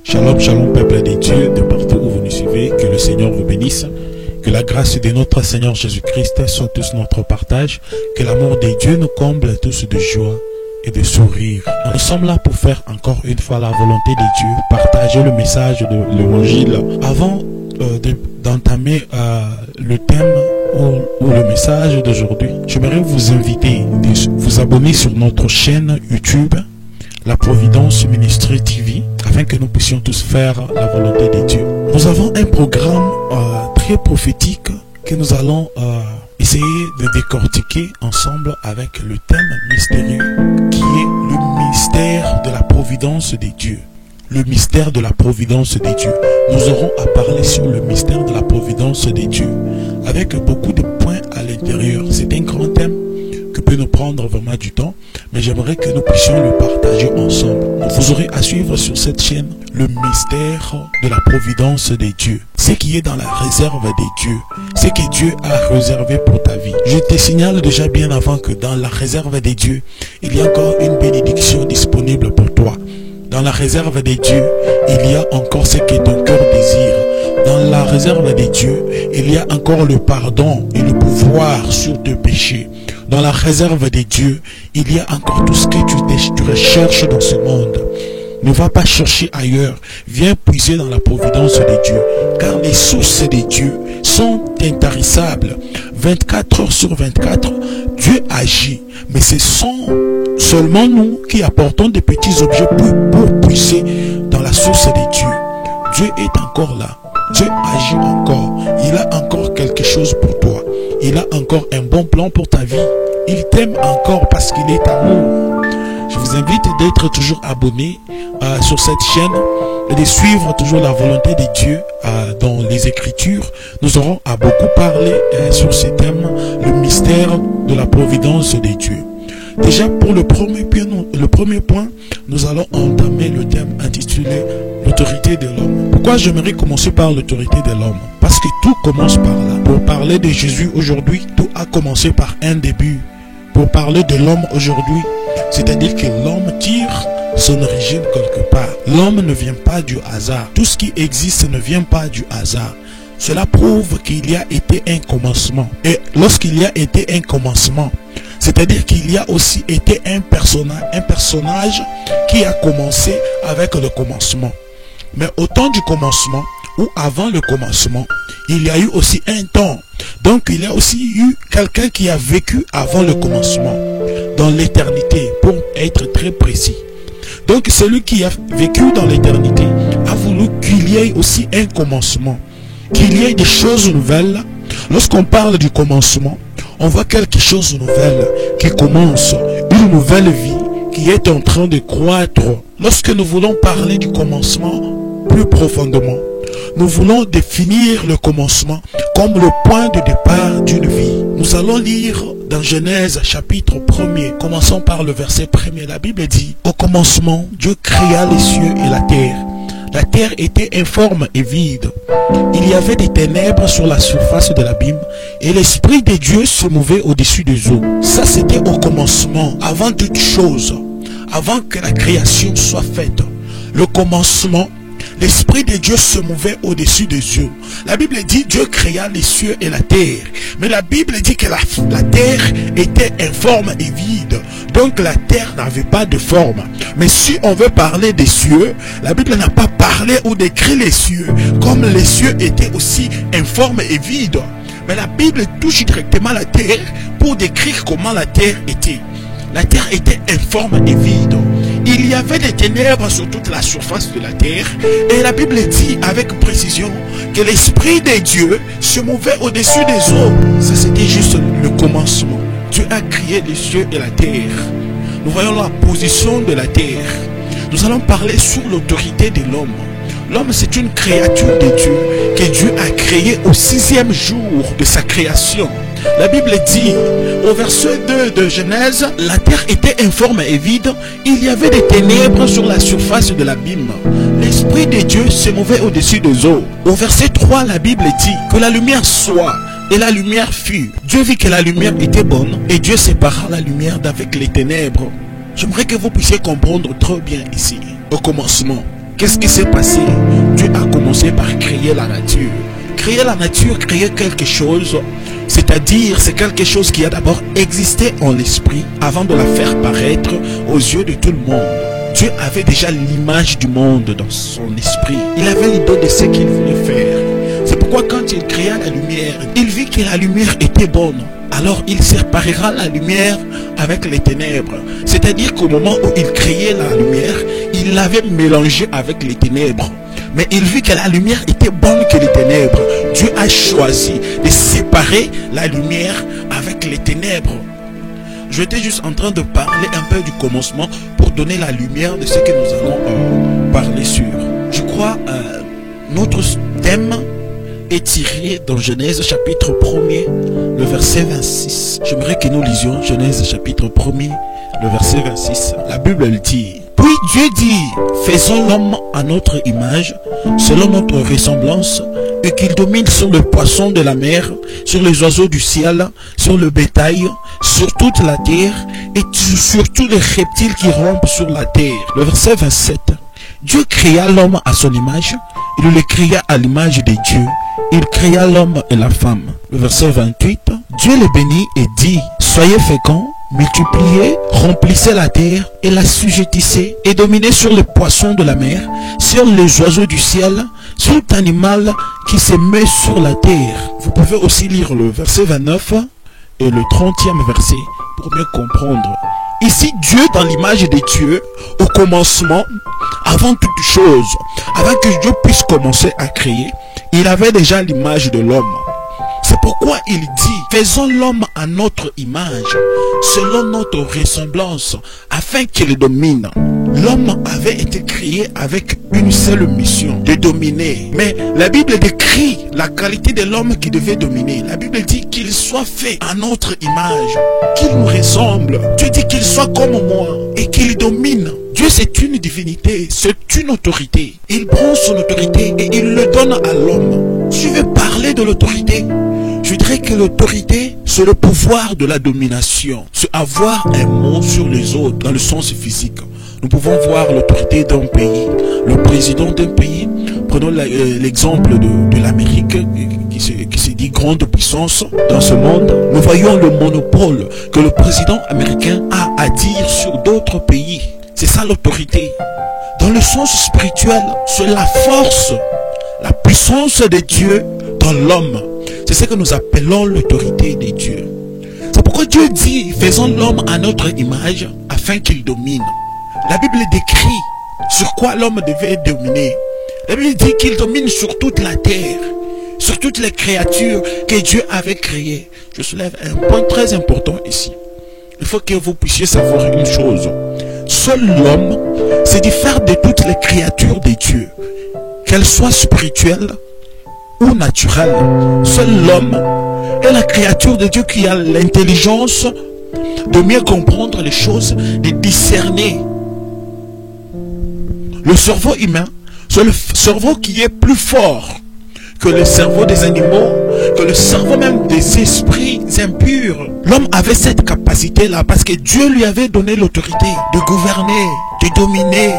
Shalom, shalom, peuple de Dieu, de partout où vous nous suivez, que le Seigneur vous bénisse, que la grâce de notre Seigneur Jésus-Christ soit tous notre partage, que l'amour de Dieu nous comble tous de joie et de sourire. Nous sommes là pour faire encore une fois la volonté de Dieu, partager le message de l'évangile. Avant d'entamer le thème ou le message d'aujourd'hui, j'aimerais vous inviter à vous abonner sur notre chaîne YouTube, La Providence Ministry TV, afin que nous puissions tous faire la volonté de Dieu. Nous avons un programme très prophétique que nous allons essayer de décortiquer ensemble avec le thème mystérieux qui est le mystère de la providence de Dieu. Le mystère de la providence de Dieu. Nous aurons à parler sur le mystère de la providence de Dieu avec beaucoup de points à l'intérieur. C'est un grand thème que peut nous prendre vraiment du temps, mais j'aimerais que nous puissions le partager ensemble. Vous aurez à suivre sur cette chaîne le mystère de la providence de Dieu. Ce qui est dans la réserve de Dieu, ce que Dieu a réservé pour ta vie. Je te signale déjà bien avant que dans la réserve de Dieu, il y a encore une bénédiction disponible pour toi. Dans la réserve de Dieu, il y a encore ce que ton cœur désire. Dans la réserve de Dieu, il y a encore le pardon et le pouvoir sur tes péchés. Dans la réserve de Dieu, il y a encore tout ce que tu recherches dans ce monde. Ne va pas chercher ailleurs. Viens puiser dans la providence de Dieu. Car les sources de Dieu sont intarissables. 24 heures sur 24, Dieu agit. Mais ce sont seulement nous qui apportons des petits objets pour puiser dans la source de Dieu. Dieu est encore là. Dieu agit encore. Il a encore quelque chose pour toi. Il a encore un bon plan pour ta vie. Il t'aime encore parce qu'il est amour. Je vous invite d'être toujours abonné sur cette chaîne et de suivre toujours la volonté de Dieu dans les Écritures. Nous aurons à beaucoup parler sur ce thème, le mystère de la providence de Dieu. Déjà pour le premier point, nous allons entamer le thème intitulé l'autorité de l'homme. Pourquoi j'aimerais commencer par l'autorité de l'homme? Parce que tout commence par là. Pour parler de Jésus aujourd'hui, tout a commencé par un début. Pour parler de l'homme aujourd'hui, c'est-à-dire que l'homme tire son origine quelque part. L'homme ne vient pas du hasard. Tout ce qui existe ne vient pas du hasard. Cela prouve qu'il y a été un commencement. Et lorsqu'il y a été un commencement, c'est-à-dire qu'il y a aussi été un personnage qui a commencé avec le commencement. Mais au temps du commencement, ou avant le commencement, il y a eu aussi un temps. Donc il y a aussi eu quelqu'un qui a vécu avant le commencement, dans l'éternité, pour être très précis. Donc celui qui a vécu dans l'éternité a voulu qu'il y ait aussi un commencement, qu'il y ait des choses nouvelles. Lorsqu'on parle du commencement, on voit quelque chose de nouvelle qui commence, une nouvelle vie qui est en train de croître. Lorsque nous voulons parler du commencement plus profondément, nous voulons définir le commencement comme le point de départ d'une vie. Nous allons lire dans Genèse chapitre 1er, commençons par le verset 1er. La Bible dit: au commencement, Dieu créa les cieux et la terre. La terre était informe et vide. Il y avait des ténèbres sur la surface de l'abîme et l'Esprit de Dieu se mouvait au-dessus des eaux. Ça, c'était au commencement, avant toute chose, avant que la création soit faite. Le commencement, l'Esprit de Dieu se mouvait au-dessus des cieux. La Bible dit Dieu créa les cieux et la terre. Mais la Bible dit que la terre était informe et vide. Donc la terre n'avait pas de forme. Mais si on veut parler des cieux, la Bible n'a pas parlé ou décrit les cieux comme les cieux étaient aussi informes et vides. Mais la Bible touche directement la terre pour décrire comment la terre était. La terre était informe et vide. Il y avait des ténèbres sur toute la surface de la terre. Et la Bible dit avec précision que l'Esprit de Dieu se mouvait au-dessus des eaux. Ça, c'était juste le commencement. Dieu a créé les cieux et la terre. Nous voyons la position de la terre. Nous allons parler sur l'autorité de l'homme. L'homme, c'est une créature de Dieu que Dieu a créée au 6e jour de sa création. La Bible dit, au verset 2 de Genèse, la terre était informe et vide, il y avait des ténèbres sur la surface de l'abîme. L'Esprit de Dieu se mouvait au-dessus des eaux. Au verset 3, la Bible dit que la lumière soit, et la lumière fut. Dieu vit que la lumière était bonne, et Dieu sépara la lumière d'avec les ténèbres. J'aimerais que vous puissiez comprendre très bien ici, au commencement. Qu'est-ce qui s'est passé? Dieu a commencé par créer la nature. Créer la nature, créer quelque chose, c'est-à-dire c'est quelque chose qui a d'abord existé en l'esprit avant de la faire paraître aux yeux de tout le monde. Dieu avait déjà l'image du monde dans son esprit. Il avait l'idée de ce qu'il voulait faire. C'est pourquoi quand il créa la lumière, il vit que la lumière était bonne. Alors il séparera la lumière avec les ténèbres. C'est-à-dire qu'au moment où il créait la lumière, il l'avait mélangée avec les ténèbres. Mais il vit que la lumière était bonne que les ténèbres. Dieu a choisi de séparer la lumière avec les ténèbres. J'étais juste en train de parler un peu du commencement pour donner la lumière de ce que nous allons parler sur. Je crois notre thème est tiré dans Genèse chapitre 1er, le verset 26. J'aimerais que nous lisions Genèse chapitre 1er, le verset 26. La Bible elle dit: puis Dieu dit, faisons l'homme à notre image, selon notre ressemblance, et qu'il domine sur le poisson de la mer, sur les oiseaux du ciel, sur le bétail, sur toute la terre, et sur tous les reptiles qui rampent sur la terre. Le verset 27. Dieu créa l'homme à son image, il le créa à l'image de Dieu. Il créa l'homme et la femme. Le verset 28. Dieu les bénit et dit, soyez féconds, multipliez, remplissez la terre et la sujettissez et dominez sur les poissons de la mer, sur les oiseaux du ciel, sur tout animal qui se met sur la terre. Vous pouvez aussi lire le verset 29 et le 30e verset pour mieux comprendre. Ici, Dieu, dans l'image de Dieu, au commencement, avant toute chose, avant que Dieu puisse commencer à créer, il avait déjà l'image de l'homme. C'est pourquoi il dit, faisons l'homme à notre image, selon notre ressemblance, afin qu'il domine. L'homme avait été créé avec une seule mission, de dominer. Mais la Bible décrit la qualité de l'homme qui devait dominer. La Bible dit qu'il soit fait à notre image, qu'il nous ressemble. Dieu dit qu'il soit comme moi et qu'il domine. Dieu, c'est une divinité, c'est une autorité. Il prend son autorité et il le donne à l'homme. Je vais parler de l'autorité. Je dirais que l'autorité, c'est le pouvoir de la domination. C'est avoir un mot sur les autres, dans le sens physique. Nous pouvons voir l'autorité d'un pays, le président d'un pays. Prenons l'exemple de l'Amérique, qui se dit grande puissance dans ce monde. Nous voyons le monopole que le président américain a à dire sur d'autres pays. C'est ça l'autorité. Dans le sens spirituel, c'est la force, la puissance de Dieu dans l'homme. C'est ce que nous appelons l'autorité de Dieu. C'est pourquoi Dieu dit, faisons l'homme à notre image afin qu'il domine. La Bible décrit sur quoi l'homme devait dominer. La Bible dit qu'il domine sur toute la terre, sur toutes les créatures que Dieu avait créées. Je soulève un point très important ici. Il faut que vous puissiez savoir une chose. Seul l'homme se diffère de toutes les créatures de Dieu, qu'elles soient spirituelles ou naturelles. Seul l'homme est la créature de Dieu qui a l'intelligence de mieux comprendre les choses, de discerner. Le cerveau humain, c'est le cerveau qui est plus fort que le cerveau des animaux, que le cerveau même des esprits impurs. L'homme avait cette capacité-là parce que Dieu lui avait donné l'autorité de gouverner, de dominer,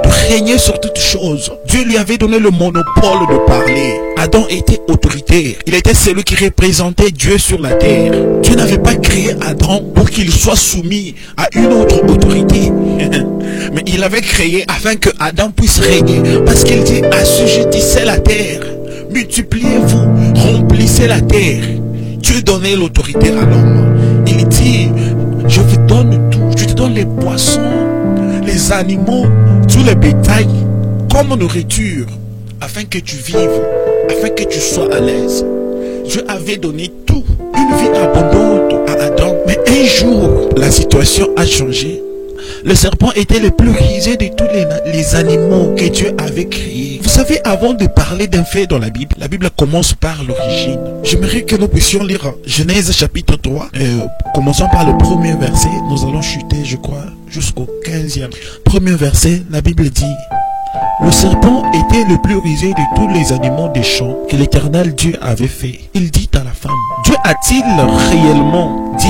de régner sur toutes choses. Dieu lui avait donné le monopole de parler. Adam était autoritaire. Il était celui qui représentait Dieu sur la terre. Dieu n'avait pas créé Adam pour qu'il soit soumis à une autre autorité. Mais il avait créé afin que Adam puisse régner. Parce qu'il dit, assujettissez la terre. Multipliez-vous, remplissez la terre. Dieu donnait l'autorité à l'homme. Il dit, je vous donne tout. Je te donne les poissons, les animaux, tout le bétail, comme nourriture, afin que tu vives, afin que tu sois à l'aise. Dieu avait donné tout, une vie abondante à Adam. Mais un jour, la situation a changé. Le serpent était le plus rusé de tous les animaux que Dieu avait créés. Vous savez, avant de parler d'un fait dans la Bible commence par l'origine. J'aimerais que nous puissions lire Genèse chapitre 3. Commençons par le premier verset. Nous allons chuter, je crois, jusqu'au 15e. Premier verset, la Bible dit: le serpent était le plus rusé de tous les animaux des champs que l'Éternel Dieu avait fait. Il dit à la femme: Dieu a-t-il réellement dit: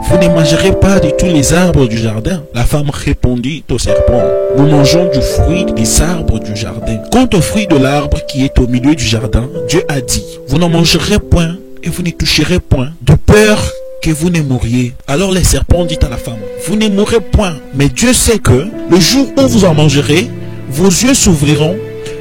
vous ne mangerez pas de tous les arbres du jardin? La femme répondit au serpent: nous mangeons du fruit des arbres du jardin. Quant au fruit de l'arbre qui est au milieu du jardin, Dieu a dit: vous n'en mangerez point et vous ne toucherez point, de peur que vous ne mouriez. Alors le serpent dit à la femme: vous ne mourrez point, mais Dieu sait que le jour où vous en mangerez, vos yeux s'ouvriront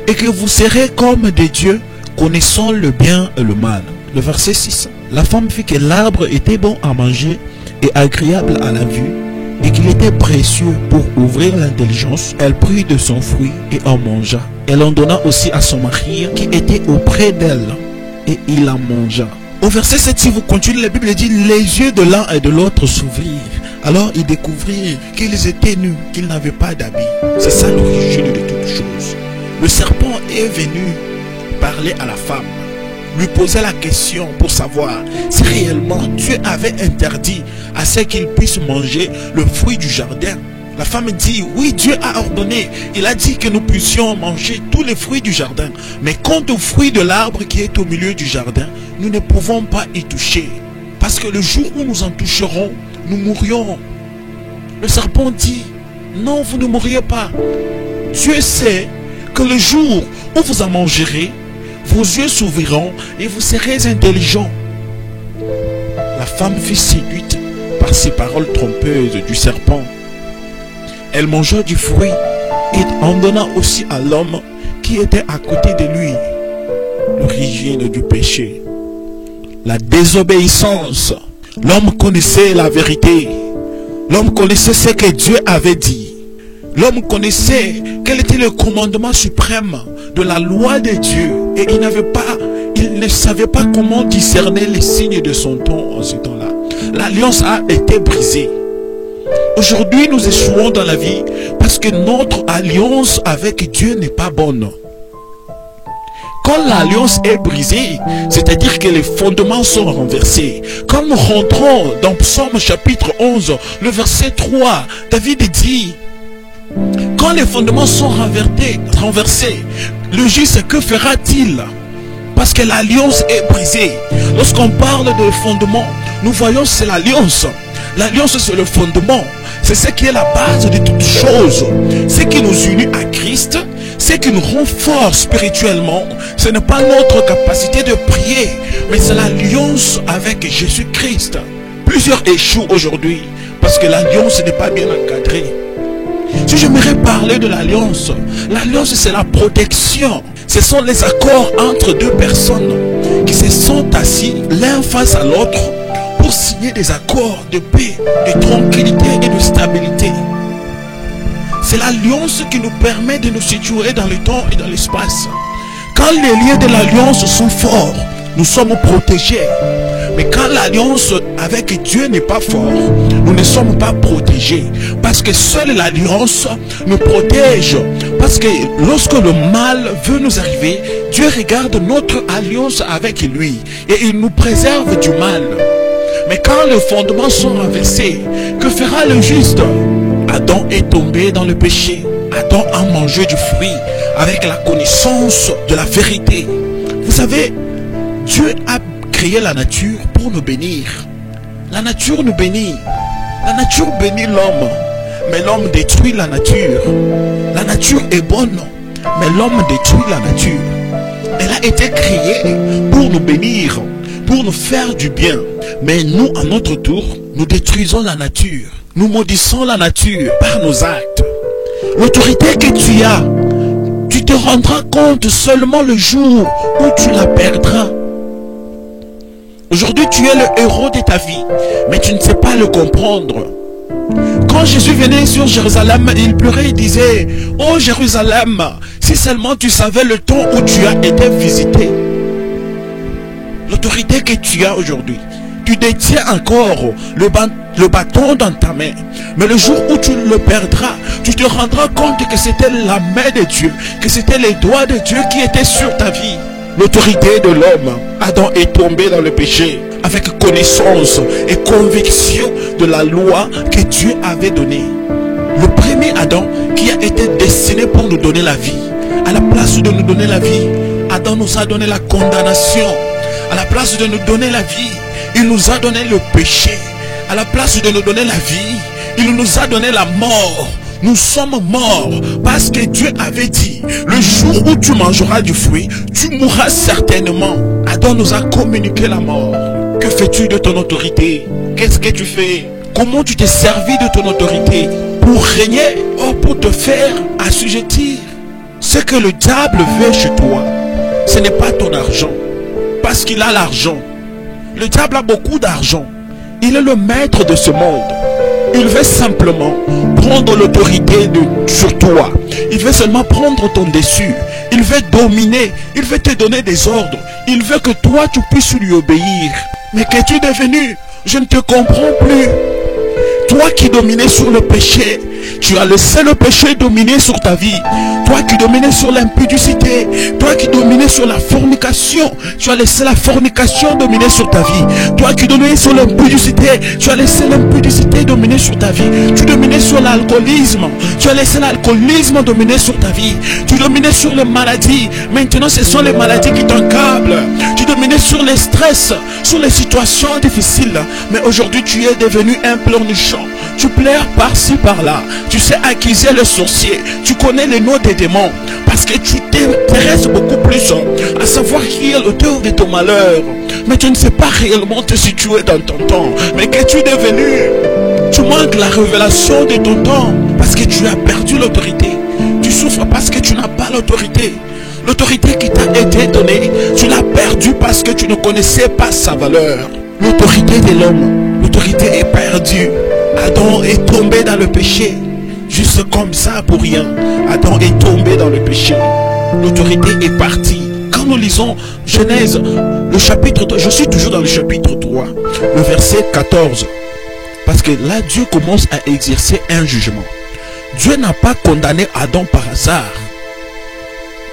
et que vous serez comme des dieux, connaissant le bien et le mal. Le verset 6. La femme vit que l'arbre était bon à manger et agréable à la vue, et qu'il était précieux pour ouvrir l'intelligence. Elle prit de son fruit et en mangea. Elle en donna aussi à son mari qui était auprès d'elle, et il en mangea. Au verset 7, si vous continuez, la Bible dit: les yeux de l'un et de l'autre s'ouvrirent. Alors ils découvrirent qu'ils étaient nus, qu'ils n'avaient pas d'habits. C'est ça l'origine de toutes choses. Le serpent est venu parler à la femme, lui poser la question pour savoir si réellement Dieu avait interdit à ce qu'il puisse manger le fruit du jardin. La femme dit: oui, Dieu a ordonné. Il a dit que nous puissions manger tous les fruits du jardin. Mais quant au fruit de l'arbre qui est au milieu du jardin, nous ne pouvons pas y toucher. Parce que le jour où nous en toucherons, nous mourrions. Le serpent dit: non, vous ne mourriez pas. Dieu sait que le jour où vous en mangerez, vos yeux s'ouvriront et vous serez intelligents. La femme fut séduite par ces paroles trompeuses du serpent. Elle mangea du fruit et en donna aussi à l'homme qui était à côté de lui. L'origine du péché, la désobéissance. L'homme connaissait la vérité. L'homme connaissait ce que Dieu avait dit. L'homme connaissait quel était le commandement suprême de la loi de Dieu. Et il ne savait pas comment discerner les signes de son temps en ce temps-là. L'alliance a été brisée. Aujourd'hui, nous échouons dans la vie parce que notre alliance avec Dieu n'est pas bonne. Quand l'alliance est brisée, c'est-à-dire que les fondements sont renversés. Quand nous rentrons dans Psaume chapitre 11, le verset 3, David dit: quand les fondements sont renversés, le juste, que fera-t-il? Parce que l'alliance est brisée. Lorsqu'on parle de fondement, nous voyons c'est l'alliance. L'alliance, c'est le fondement. C'est ce qui est la base de toutes choses. Ce qui nous unit à Christ, ce qui nous rend forts spirituellement, ce n'est pas notre capacité de prier, mais c'est l'alliance avec Jésus-Christ. Plusieurs échouent aujourd'hui parce que l'alliance n'est pas bien encadrée. Si j'aimerais parler de l'alliance, l'alliance c'est la protection. Ce sont les accords entre deux personnes qui se sont assis l'un face à l'autre pour signer des accords de paix, de tranquillité et de stabilité. C'est l'alliance qui nous permet de nous situer dans le temps et dans l'espace. Quand les liens de l'alliance sont forts, nous sommes protégés. Mais quand l'alliance avec Dieu n'est pas forte, nous ne sommes pas protégés. Parce que seule l'alliance nous protège. Parce que lorsque le mal veut nous arriver, Dieu regarde notre alliance avec lui et il nous préserve du mal. Mais quand les fondements sont renversés, que fera le juste? Adam est tombé dans le péché. Adam a mangé du fruit avec la connaissance de la vérité. Vous savez, Dieu a créé la nature pour nous bénir. La nature nous bénit. La nature bénit l'homme. Mais l'homme détruit la nature. La nature est bonne, mais l'homme détruit la nature. Elle a été créée pour nous bénir, pour nous faire du bien. Mais nous, à notre tour, nous détruisons la nature. Nous maudissons la nature par nos actes. L'autorité que tu as, tu te rendras compte seulement le jour où tu la perdras. Aujourd'hui, tu es le héros de ta vie, mais tu ne sais pas le comprendre. Quand Jésus venait sur Jérusalem, il pleurait et disait: oh Jérusalem, si seulement tu savais le temps où tu as été visité. L'autorité que tu as aujourd'hui, tu détiens encore le bâton dans ta main. Mais le jour où tu le perdras, tu te rendras compte que c'était la main de Dieu, que c'était les doigts de Dieu qui étaient sur ta vie. L'autorité de l'homme, Adam est tombé dans le péché avec connaissance et conviction de la loi que Dieu avait donnée. Le premier Adam qui a été destiné pour nous donner la vie, à la place de nous donner la vie, Adam nous a donné la condamnation. À la place de nous donner la vie, il nous a donné le péché. À la place de nous donner la vie, il nous a donné la mort. Nous sommes morts parce que Dieu avait dit, le jour où tu mangeras du fruit, tu mourras certainement. Adam nous a communiqué la mort. Que fais-tu de ton autorité? Qu'est-ce que tu fais? Comment tu t'es servi de ton autorité pour régner ou pour te faire assujettir? Ce que le diable veut chez toi, ce n'est pas ton argent, parce qu'il a l'argent. Le diable a beaucoup d'argent. Il est le maître de ce monde. Il veut simplement prendre l'autorité sur toi. Il veut seulement prendre ton dessus. Il veut dominer. Il veut te donner des ordres. Il veut que toi tu puisses lui obéir. Mais qu'es-tu devenu? Je ne te comprends plus. Toi qui dominais sur le péché, tu as laissé le péché dominer sur ta vie. Toi qui dominais sur l'impudicité, toi qui dominais sur la fornication, tu as laissé la fornication dominer sur ta vie. Toi qui dominais sur l'impudicité, tu as laissé l'impudicité dominer sur ta vie. Tu dominais sur l'alcoolisme, tu as laissé l'alcoolisme dominer sur ta vie. Tu dominais sur les maladies, maintenant ce sont les maladies qui t'encablent. Tu dominais sur les stress, sur les situations difficiles, mais aujourd'hui tu es devenu un pleurnichon. Tu pleures par-ci par-là. Tu sais accuser le sorcier. Tu connais les noms des démons. Parce que tu t'intéresses beaucoup plus à savoir qui est l'auteur de ton malheur. Mais tu ne sais pas réellement te situer dans ton temps. Mais qu'es-tu devenu? Tu manques la révélation de ton temps. Parce que tu as perdu l'autorité. Tu souffres parce que tu n'as pas l'autorité. L'autorité qui t'a été donnée, tu l'as perdue parce que tu ne connaissais pas sa valeur. L'autorité de l'homme, l'autorité est perdue. Adam est tombé dans le péché. Juste comme ça, pour rien. Adam est tombé dans le péché. L'autorité est partie. Quand nous lisons Genèse, le chapitre 3, je suis toujours dans le chapitre 3, le verset 14. Parce que là, Dieu commence à exercer un jugement. Dieu n'a pas condamné Adam par hasard.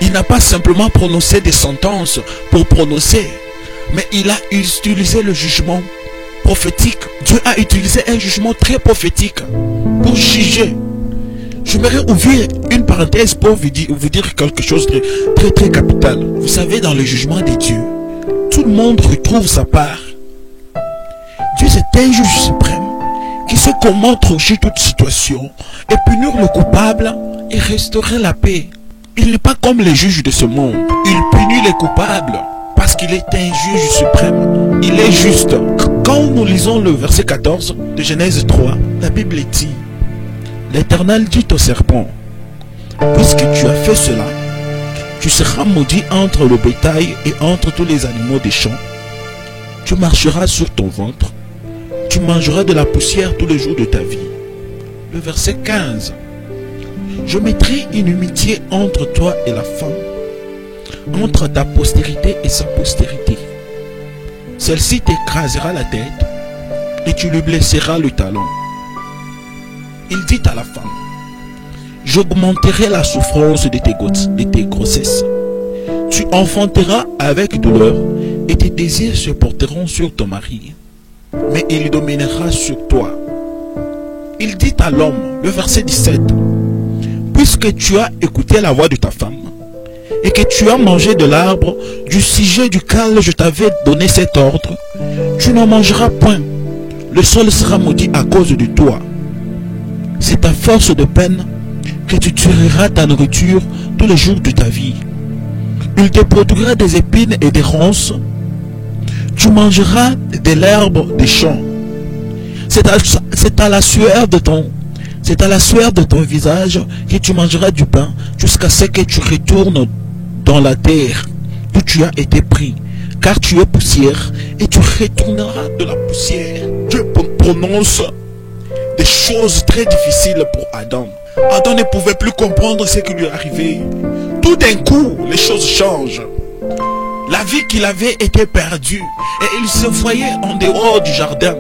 Il n'a pas simplement prononcé des sentences pour prononcer. Mais il a utilisé le jugement prophétique. Dieu a utilisé un jugement très prophétique pour juger. J'aimerais ouvrir une parenthèse pour vous dire quelque chose de très capital. Vous savez, dans le jugement de Dieu, tout le monde retrouve sa part. Dieu, c'est un juge suprême qui sait comment trancher toute situation et punir le coupable et restaurer la paix. Il n'est pas comme les juges de ce monde. Il punit les coupables parce qu'il est un juge suprême. Il est juste. Quand nous lisons le verset 14 de Genèse 3, la Bible dit, l'Éternel dit au serpent, puisque tu as fait cela, tu seras maudit entre le bétail et entre tous les animaux des champs. Tu marcheras sur ton ventre, tu mangeras de la poussière tous les jours de ta vie. Le verset 15, je mettrai une inimitié entre toi et la femme, entre ta postérité et sa postérité. Celle-ci t'écrasera la tête et tu lui blesseras le talon. Il dit à la femme, j'augmenterai la souffrance de tes grossesses. Tu enfanteras avec douleur et tes désirs se porteront sur ton mari, mais il dominera sur toi. Il dit à l'homme, le verset 17, puisque tu as écouté la voix de ta femme et que tu as mangé de l'arbre du sujet duquel je t'avais donné cet ordre, tu n'en mangeras point. Le sol sera maudit à cause de toi. C'est à force de peine que tu tueras ta nourriture tous les jours de ta vie. Il te produira des épines et des ronces. Tu mangeras de l'herbe des champs. C'est à la sueur de ton visage que tu mangeras du pain jusqu'à ce que tu retournes dans la terre où tu as été pris, car tu es poussière et tu retourneras de la poussière. Dieu prononce des choses très difficiles pour Adam. Adam ne pouvait plus comprendre ce qui lui arrivait. Tout d'un coup, les choses changent. La vie qu'il avait était perdue. Et il se voyait en dehors du jardin.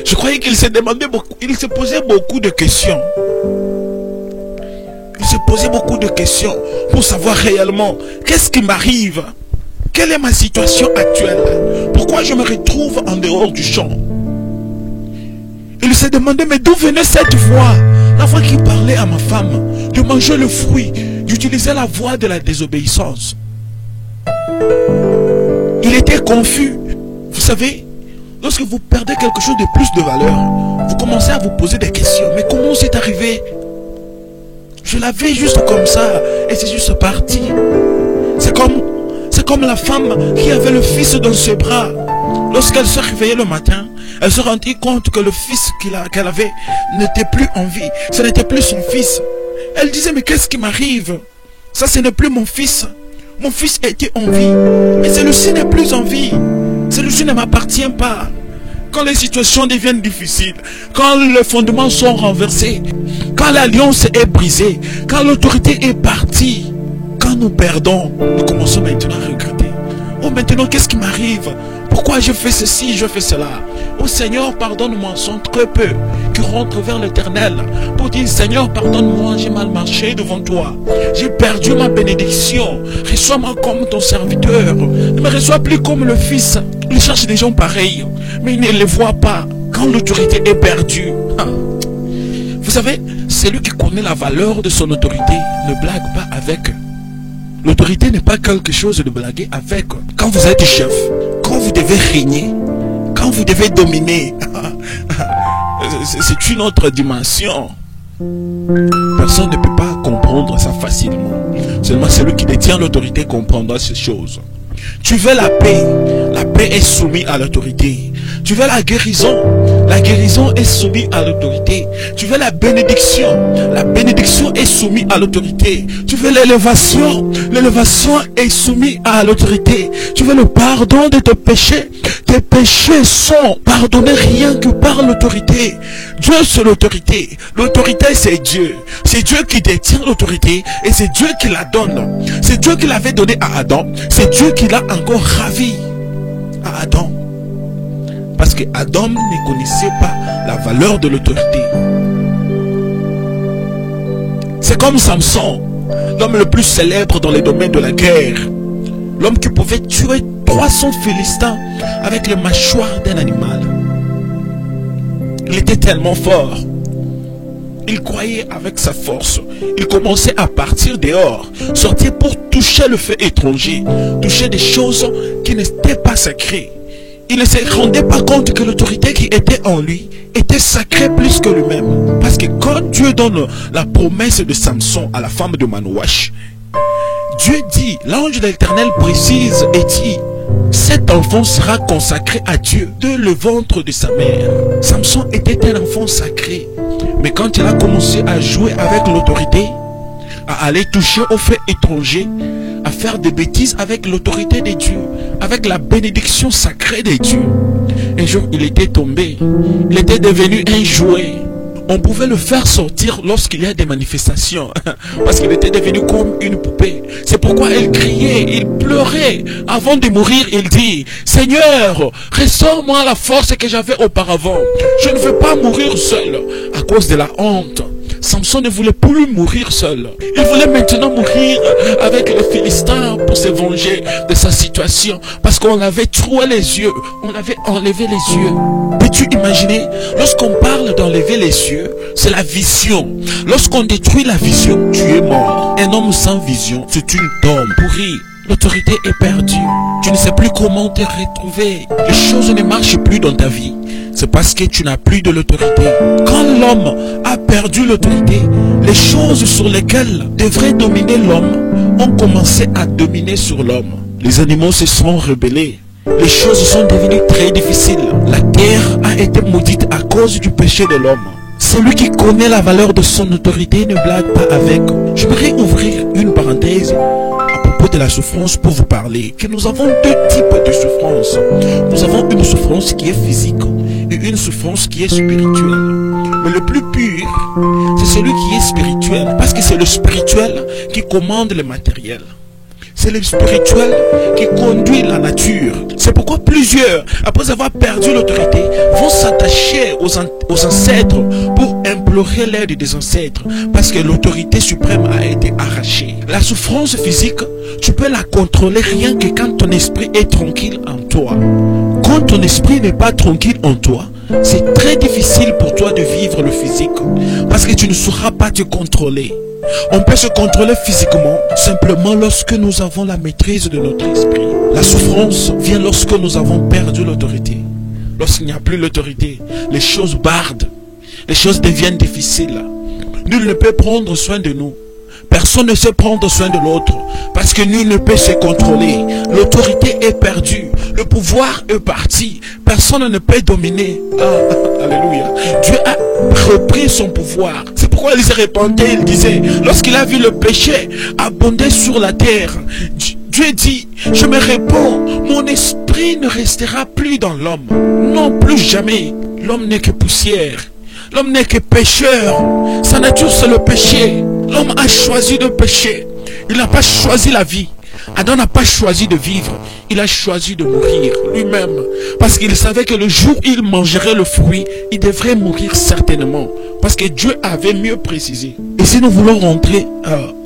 Je croyais qu'il se demandait beaucoup, il se posait beaucoup de questions. Il se posait beaucoup de questions pour savoir réellement qu'est-ce qui m'arrive. Quelle est ma situation actuelle? Pourquoi je me retrouve en dehors du champ? Il se demandait, mais d'où venait cette voix? La voix qui parlait à ma femme de manger le fruit, d'utiliser la voix de la désobéissance. Il était confus. Vous savez, lorsque vous perdez quelque chose de plus de valeur, vous commencez à vous poser des questions. Mais comment c'est arrivé? Je l'avais juste comme ça et c'est juste parti. C'est comme la femme qui avait le fils dans ses bras. Lorsqu'elle se réveillait le matin, elle se rendit compte que le fils qu'elle avait n'était plus en vie. Ce n'était plus son fils. Elle disait, mais qu'est-ce qui m'arrive? Ça, ce n'est plus mon fils. Mon fils était en vie. Mais celui-ci n'est plus en vie. Celui-ci ne m'appartient pas. Quand les situations deviennent difficiles, quand les fondements sont renversés, quand l'alliance est brisée, quand l'autorité est partie, quand nous perdons, nous commençons maintenant à regretter. Oh, maintenant, qu'est-ce qui m'arrive? Pourquoi je fais ceci, je fais cela? Oh Seigneur, pardonne-moi, sont très peu qui rentrent vers l'Éternel pour dire, Seigneur, pardonne-moi, j'ai mal marché devant toi. J'ai perdu ma bénédiction. Reçois-moi comme ton serviteur. Ne me reçois plus comme le fils. Il cherche des gens pareils, mais il ne les voit pas quand l'autorité est perdue. Vous savez, celui qui connaît la valeur de son autorité ne blague pas avec. L'autorité n'est pas quelque chose de blaguer avec. Quand vous êtes chef, quand vous devez régner, quand vous devez dominer, c'est une autre dimension. Personne ne peut pas comprendre ça facilement. Seulement celui qui détient l'autorité comprendra ces choses. Tu veux la paix est soumise à l'autorité. Tu veux la guérison est soumise à l'autorité. Tu veux la bénédiction est soumise à l'autorité. Tu veux l'élévation est soumise à l'autorité. Tu veux le pardon de tes péchés sont pardonnés rien que par l'autorité. Dieu c'est l'autorité. L'autorité c'est Dieu. C'est Dieu qui détient l'autorité et c'est Dieu qui la donne. C'est Dieu qui l'avait donné à Adam. C'est Dieu qui l'a encore ravi à Adam. Parce que Adam ne connaissait pas la valeur de l'autorité. C'est comme Samson, l'homme le plus célèbre dans les domaines de la guerre. L'homme qui pouvait tuer 300 Philistins avec les mâchoires d'un animal. Il était tellement fort. Il croyait avec sa force. Il commençait à partir dehors, sortir pour toucher le feu étranger, toucher des choses qui n'étaient pas sacrées. Il ne se rendait pas compte que l'autorité qui était en lui était sacrée plus que lui-même. Parce que quand Dieu donne la promesse de Samson à la femme de Manouash, Dieu dit, l'ange de l'Éternel précise et dit, cet enfant sera consacré à Dieu de le ventre de sa mère. Samson était un enfant sacré. Mais quand il a commencé à jouer avec l'autorité, à aller toucher au fait étranger, à faire des bêtises avec l'autorité de Dieu, avec la bénédiction sacrée de Dieu, un jour il était tombé, il était devenu un jouet. On pouvait le faire sortir lorsqu'il y a des manifestations, parce qu'il était devenu comme une poupée. C'est pourquoi il criait, il pleurait. Avant de mourir, il dit, Seigneur, restaure-moi la force que j'avais auparavant. Je ne veux pas mourir seul à cause de la honte. Samson ne voulait plus mourir seul. Il voulait maintenant mourir avec les Philistins pour se venger de sa situation. Parce qu'on avait troué les yeux. On avait enlevé les yeux. Peux-tu imaginer? Lorsqu'on parle d'enlever les yeux, c'est la vision. Lorsqu'on détruit la vision, tu es mort. Un homme sans vision, c'est une tombe pourrie. L'autorité est perdue. Tu ne sais plus comment te retrouver. Les choses ne marchent plus dans ta vie. C'est parce que tu n'as plus de l'autorité. Quand l'homme a perdu l'autorité, les choses sur lesquelles devraient dominer l'homme ont commencé à dominer sur l'homme. Les animaux se sont rebellés. Les choses sont devenues très difficiles. La terre a été maudite à cause du péché de l'homme. Celui qui connaît la valeur de son autorité ne blague pas avec. J'aimerais ouvrir une parenthèse à propos de la souffrance pour vous parler. Que nous avons deux types de souffrance. Nous avons une souffrance qui est physique et une souffrance qui est spirituelle. Mais le plus pur, c'est celui qui est spirituel. Parce que c'est le spirituel qui commande le matériel. C'est le spirituel qui conduit la nature. C'est pourquoi plusieurs, après avoir perdu l'autorité, vont s'attacher aux ancêtres pour implorer l'aide des ancêtres. Parce que l'autorité suprême a été arrachée. La souffrance physique, tu peux la contrôler rien que quand ton esprit est tranquille en toi. Quand ton esprit n'est pas tranquille en toi, c'est très difficile pour toi de vivre le physique. Parce que tu ne sauras pas te contrôler. On peut se contrôler physiquement simplement lorsque nous avons la maîtrise de notre esprit. La souffrance vient lorsque nous avons perdu l'autorité. Lorsqu'il n'y a plus l'autorité, les choses bardent. Les choses deviennent difficiles. Nul ne peut prendre soin de nous. Personne ne sait prendre soin de l'autre. Parce que nul ne peut se contrôler. L'autorité est perdue. Le pouvoir est parti. Personne ne peut dominer. Ah, alléluia. Dieu a repris son pouvoir. C'est pourquoi il s'est répandu. Il disait, lorsqu'il a vu le péché abonder sur la terre, Dieu dit, je me réponds, mon esprit ne restera plus dans l'homme. Non, plus jamais. L'homme n'est que poussière. L'homme n'est que pécheur. Sa nature, c'est le péché. L'homme a choisi de pécher. Il n'a pas choisi la vie. Adam n'a pas choisi de vivre. Il a choisi de mourir lui-même. Parce qu'il savait que le jour où il mangerait le fruit, il devrait mourir certainement. Parce que Dieu avait mieux précisé. Et si nous voulons rentrer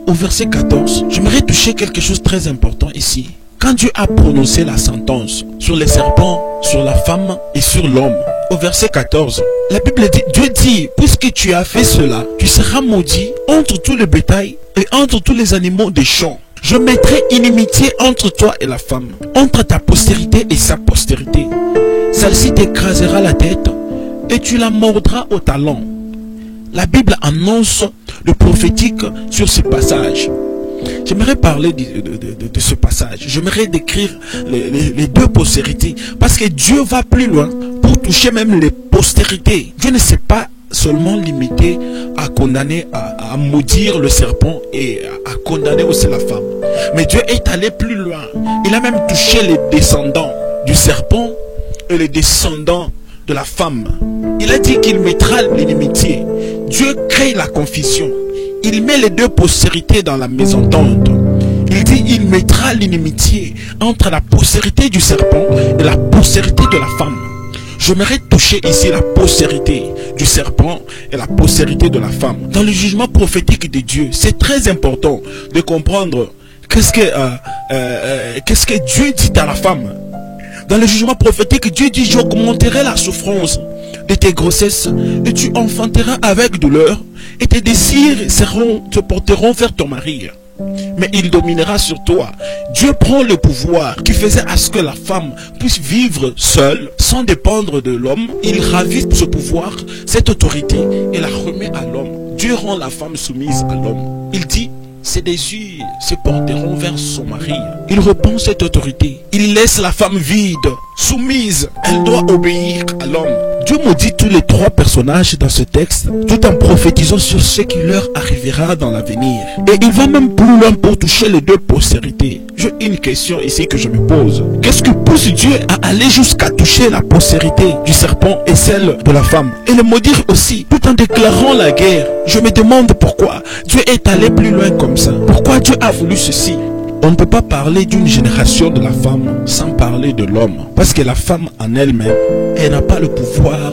au verset 14, j'aimerais toucher quelque chose de très important ici. Quand Dieu a prononcé la sentence sur les serpents, sur la femme et sur l'homme, au verset 14, la Bible dit, Dieu dit, puisque tu as fait cela, tu seras maudit entre tout le bétail et entre tous les animaux des champs. Je mettrai inimitié entre toi et la femme, entre ta postérité et sa postérité. Celle-ci t'écrasera la tête et tu la mordras au talon. La Bible annonce le prophétique sur ce passage. J'aimerais parler de ce passage. J'aimerais décrire les deux postérités. Parce que Dieu va plus loin pour toucher même les postérités. Dieu ne s'est pas seulement limité à condamner, à maudire le serpent et à condamner aussi la femme. Mais Dieu est allé plus loin. Il a même touché les descendants du serpent et les descendants de la femme. Il a dit qu'il mettra l'inimitié. Dieu crée la confusion. Il met les deux postérités dans la mésentente. Il dit il mettra l'inimitié entre la postérité du serpent et la postérité de la femme. J'aimerais toucher ici la postérité du serpent et la postérité de la femme. Dans le jugement prophétique de Dieu, c'est très important de comprendre qu'est-ce que Dieu dit à la femme. Dans le jugement prophétique, Dieu dit, j'augmenterai la souffrance de tes grossesses et tu enfanteras avec douleur et tes désirs te porteront vers ton mari. Mais il dominera sur toi. Dieu prend le pouvoir qui faisait à ce que la femme puisse vivre seule, sans dépendre de l'homme. Il ravit ce pouvoir, cette autorité, et la remet à l'homme. Dieu rend la femme soumise à l'homme. Il dit, ses désirs se porteront vers son mari. Il reprend cette autorité. Il laisse la femme vide, soumise. Elle doit obéir à l'homme. Dieu maudit tous les trois personnages dans ce texte, tout en prophétisant sur ce qui leur arrivera dans l'avenir. Et il va même plus loin pour toucher les deux postérités. J'ai une question ici que je me pose. Qu'est-ce que pousse Dieu à aller jusqu'à toucher la postérité du serpent et celle de la femme, et le maudire aussi, tout en déclarant la guerre? Je me demande pourquoi Dieu est allé plus loin comme ça. Pourquoi Dieu a voulu ceci? On ne peut pas parler d'une génération de la femme sans parler de l'homme. Parce que la femme en elle-même, elle n'a pas le pouvoir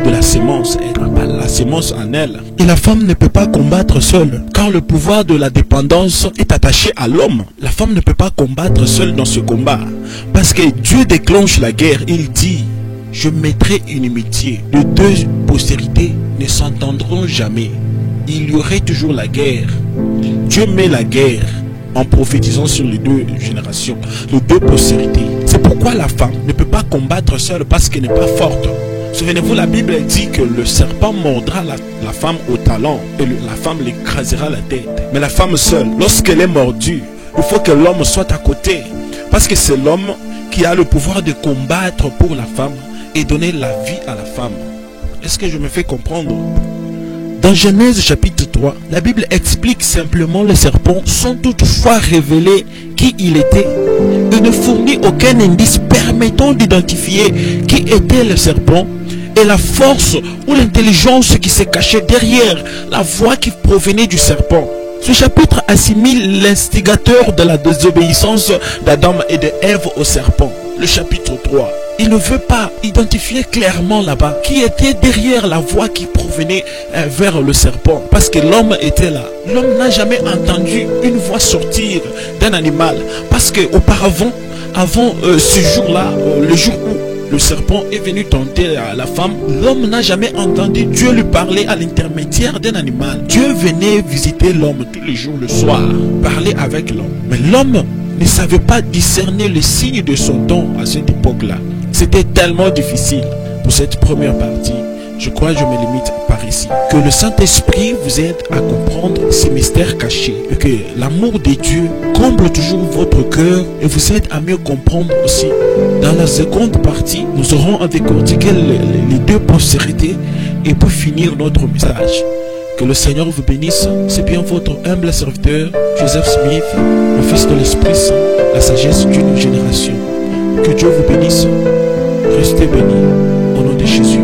de la sémence. Elle n'a pas la sémence en elle. Et la femme ne peut pas combattre seule. Car le pouvoir de la dépendance est attaché à l'homme. La femme ne peut pas combattre seule dans ce combat. Parce que Dieu déclenche la guerre. Il dit, je mettrai une inimitié. Les deux postérités ne s'entendront jamais. Il y aurait toujours la guerre. Dieu met la guerre en prophétisant sur les deux générations, les deux postérités. C'est pourquoi la femme ne peut pas combattre seule parce qu'elle n'est pas forte. Souvenez-vous, la Bible dit que le serpent mordra la femme au talon et la femme l'écrasera la tête. Mais la femme seule, lorsqu'elle est mordue, il faut que l'homme soit à côté. Parce que c'est l'homme qui a le pouvoir de combattre pour la femme et donner la vie à la femme. Est-ce que je me fais comprendre? Dans Genèse chapitre 3, la Bible explique simplement les serpents sans toutefois révéler qui il était et ne fournit aucun indice permettant d'identifier qui était le serpent et la force ou l'intelligence qui se cachait derrière la voix qui provenait du serpent. Ce chapitre assimile l'instigateur de la désobéissance d'Adam et de Ève au serpent. Le chapitre 3. Il ne veut pas identifier clairement là-bas qui était derrière la voix qui provenait vers le serpent. Parce que l'homme était là. L'homme n'a jamais entendu une voix sortir d'un animal. Parce qu'auparavant, avant ce jour-là, le jour où le serpent est venu tenter la femme, l'homme n'a jamais entendu Dieu lui parler à l'intermédiaire d'un animal. Dieu venait visiter l'homme tous les jours le soir, parler avec l'homme. Mais l'homme ne savait pas discerner les signes de son temps à cette époque-là. C'était tellement difficile pour cette première partie. Je crois que je me limite par ici. Que le Saint-Esprit vous aide à comprendre ces mystères cachés. Et que l'amour de Dieu comble toujours votre cœur et vous aide à mieux comprendre aussi. Dans la seconde partie, nous aurons à décortiquer les deux postérités et pour finir notre message. Que le Seigneur vous bénisse. C'est bien votre humble serviteur, Joseph Smith, le Fils de l'Esprit Saint, la sagesse d'une génération. Que Dieu vous bénisse. Restez bénis. Au nom de Jésus.